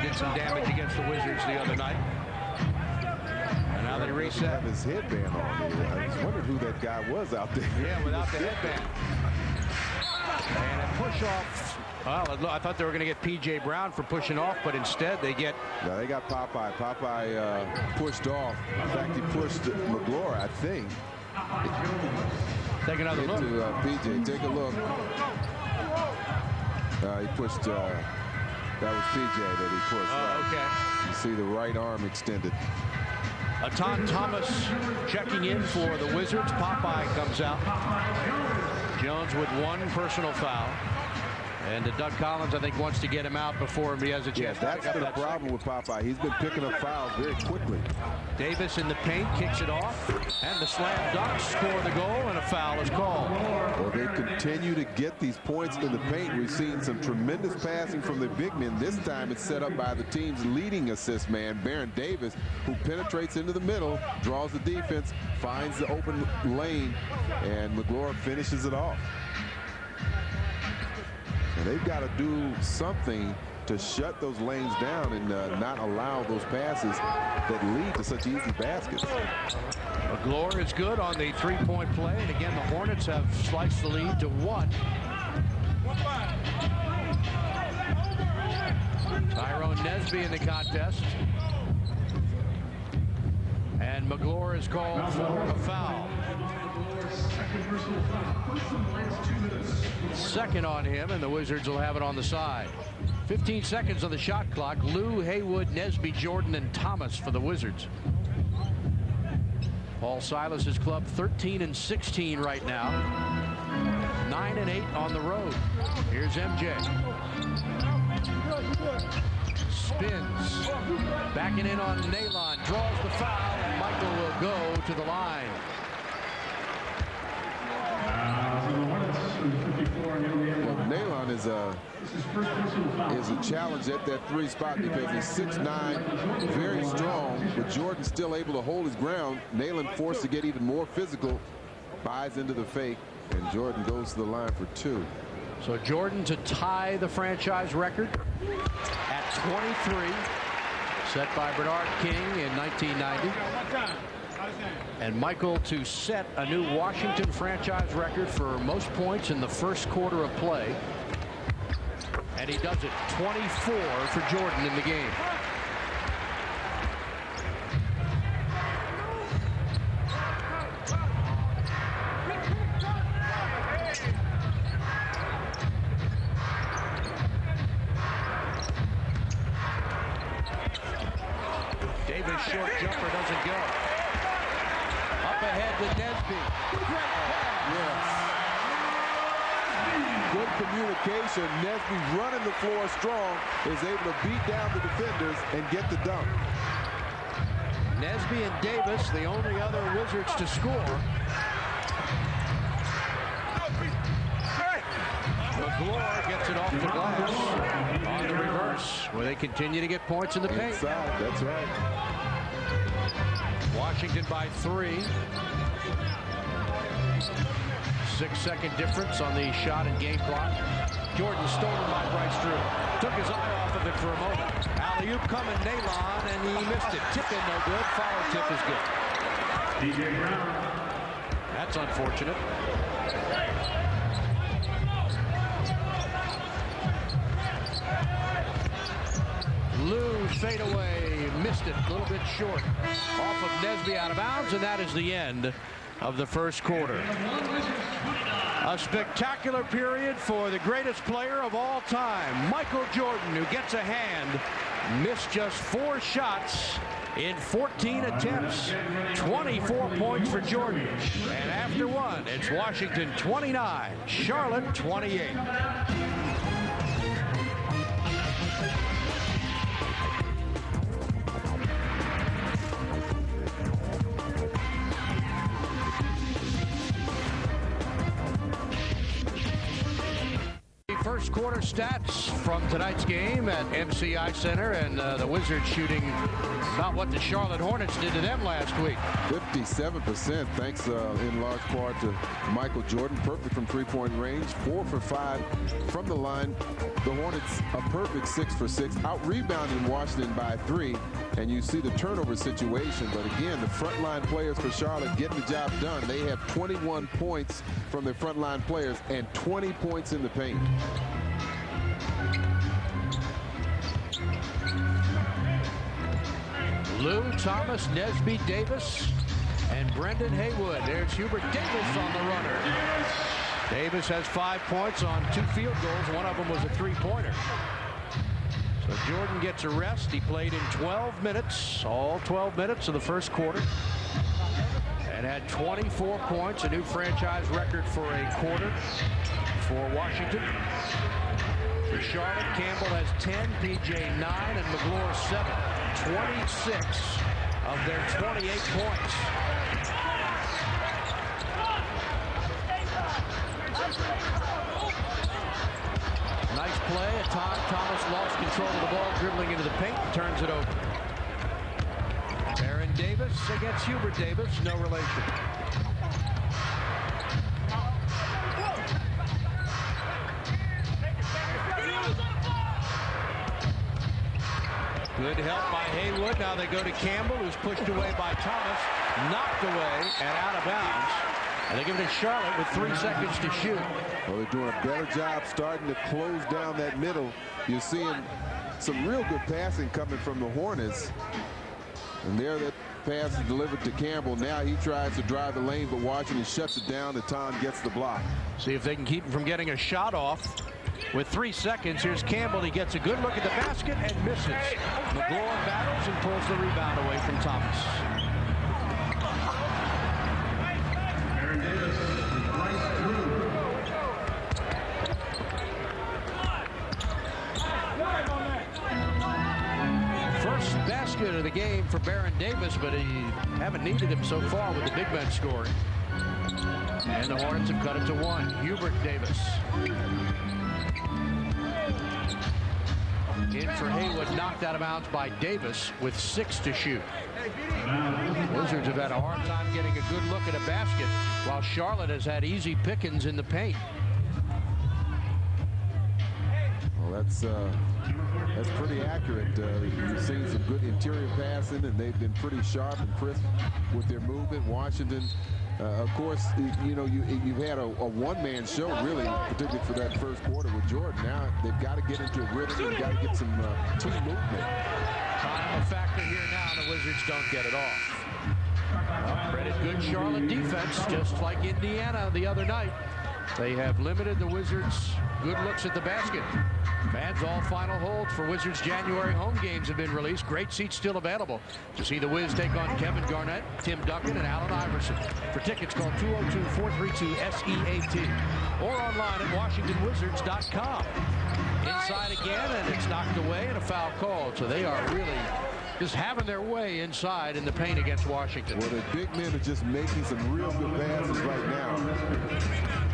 did some damage against the Wizards the other night. And now they reset. Have his headband on. I was wondering who that guy was out there. Yeah, without the headband. And a push off. Well, I thought they were going to get P.J. Brown for pushing off, but instead they get. No, they got Popeye. Popeye pushed off. In fact, he pushed McGlure, I think. Take another look. To P.J. Take a look. He pushed. That was P.J. that he pushed. Oh, okay. You see the right arm extended. Aton Thomas checking in for the Wizards. Popeye comes out. Jones with one personal foul. And Doug Collins, I think, wants to get him out before he has a chance. Yeah, that's been a problem with Popeye. He's been picking up fouls very quickly. Davis in the paint, kicks it off, and the slam dunk, score the goal, and a foul is called. Well, they continue to get these points in the paint. We've seen some tremendous passing from the big men. This time it's set up by the team's leading assist man, Baron Davis, who penetrates into the middle, draws the defense, finds the open lane, and McGlure finishes it off. And they've got to do something to shut those lanes down and not allow those passes that lead to such easy baskets. McGlure is good on the three-point play, and again, the Hornets have sliced the lead to 1. Tyrone Nesby in the contest. And McGlure is called for a foul. Second on him, and the Wizards will have it on the side. 15 seconds on the shot clock. Lou, Haywood, Nesby, Jordan, and Thomas for the Wizards. Paul Silas's club 13-16 right now. 9-8 on the road. Here's MJ. Spins. Backing in on Nalon. Draws the foul, and Michael will go to the line. Well, Nalon is a challenge at that 3 spot because he's 6'9", very strong, but Jordan still able to hold his ground. Nalon forced to get even more physical, buys into the fake, and Jordan goes to the line for 2. So Jordan to tie the franchise record at 23, set by Bernard King in 1990. And Michael to set a new Washington franchise record for most points in the first quarter of play. And he does it. 24 for Jordan in the game. Davis short jumper doesn't go. Up ahead to Nesby. Yes. Good communication. Nesby running the floor strong, is able to beat down the defenders and get the dunk. Nesby and Davis, the only other Wizards to score. McGlure gets it off the glass on the reverse, where they continue to get points in the paint. Inside, that's right. Washington by 3. 6-second difference on the shot and game clock. Jordan stolen by Bryce Drew. Took his eye off of it for a moment. Alley-oop coming, Nalon, and he missed it. Tip in, no good. Foul tip is good. P.J. Brown. That's unfortunate. Lou fadeaway, missed it, a little bit short. Off of Nesby, out of bounds, and that is the end of the first quarter. A spectacular period for the greatest player of all time, Michael Jordan, who gets a hand, missed just 4 shots in 14 attempts. 24 points for Jordan. And after one, it's Washington 29, Charlotte 28. First quarter stats from tonight's game at MCI Center, and the Wizards shooting about what the Charlotte Hornets did to them last week. 57%, thanks in large part to Michael Jordan. Perfect from three-point range, 4 for 5 from the line. The Hornets a perfect 6 for 6, out-rebounding Washington by 3, and you see the turnover situation. But again, the frontline players for Charlotte getting the job done. They have 21 points from their frontline players and 20 points in the paint. Lou, Thomas, Nesby, Davis, and Brendan Haywood. There's Hubert Davis on the runner. Davis has 5 points on 2 field goals. One of them was a three-pointer. So Jordan gets a rest. He played in 12 minutes, all 12 minutes of the first quarter, and had 24 points, a new franchise record for a quarter for Washington. For Charlotte, Campbell has 10, PJ 9, and McGlure 7. 26 of their 28 points. Nice play. At time, Thomas lost control of the ball, dribbling into the paint, turns it over. Baron Davis against Hubert Davis, no relation. Good help by Haywood. Now they go to Campbell, who's pushed away by Thomas, knocked away and out of bounds. And they give it to Charlotte with 3 seconds to shoot. Well, they're doing a better job starting to close down that middle. You're seeing some real good passing coming from the Hornets. And there that pass is delivered to Campbell. Now he tries to drive the lane, but Washington shuts it down. Etan gets the block. See if they can keep him from getting a shot off. With 3 seconds, here's Campbell. He gets a good look at the basket and misses. McGlure battles and pulls the rebound away from Thomas. First basket of the game for Baron Davis, but he haven't needed him so far with the big men scoring. And the Hornets have cut it to 1. Hubert Davis. In for Haywood, knocked out of bounds by Davis with 6 to shoot. Wizards have had a hard time getting a good look at a basket, while Charlotte has had easy pickings in the paint. Well, that's pretty accurate. You've seen some good interior passing, and they've been pretty sharp and crisp with their movement. Washington, of course, you know, you've had a one-man show, really, particularly for that first quarter with Jordan. Now they've got to get into a rhythm. They've got to get some team movement. Time a factor here now. The Wizards don't get it off. Credit good Charlotte defense, just like Indiana the other night. They have limited the Wizards' good looks at the basket. Fans, all final holds for Wizards January home games have been released. Great seats still available to see the Wiz take on Kevin Garnett, Tim Duncan, and Allen Iverson. For tickets, call 202-432-SEAT or online at WashingtonWizards.com. Inside again, and it's knocked away and a foul called. So they are really just having their way inside in the paint against Washington. Well, the big men are just making some real good passes right now.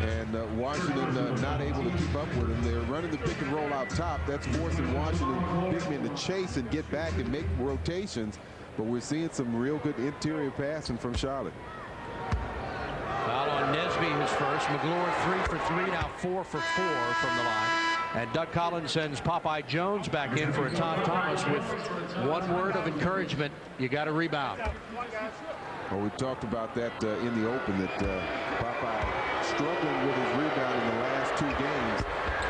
And Washington not able to keep up with them. They're running the pick and roll out top. That's forcing Washington big men to chase and get back and make rotations. But we're seeing some real good interior passing from Charlotte. Foul on Nesby, his first. McGlure 3 for 3, now 4 for 4 from the line. And Doug Collins sends Popeye Jones back in for Etan Thomas with one word of encouragement: you got to rebound. Well, we talked about that in the open, that Popeye struggling with his rebound in the last 2 games.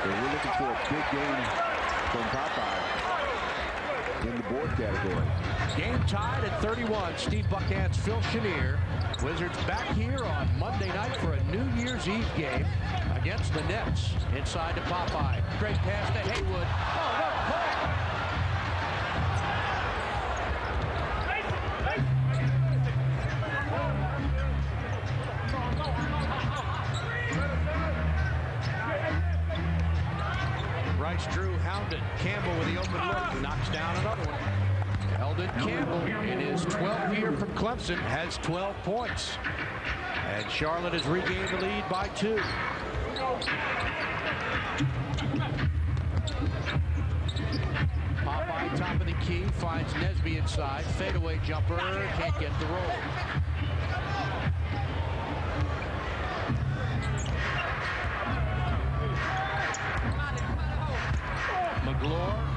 And we're looking for a big game from Popeye in the board category. Game tied at 31. Steve Buckhantz, Phil Chenier. Wizards back here on Monday night for a New Year's Eve game against the Nets. Inside to Popeye. Great pass to Haywood. Oh, no, Rice Drew hounded. Campbell with the open look. Knocks down another one. Eldon Campbell, in his 12th year from Clemson, has 12 points. And Charlotte has regained the lead by 2. top of the key, finds Nesby inside. Fadeaway jumper, can't get the roll. McGlure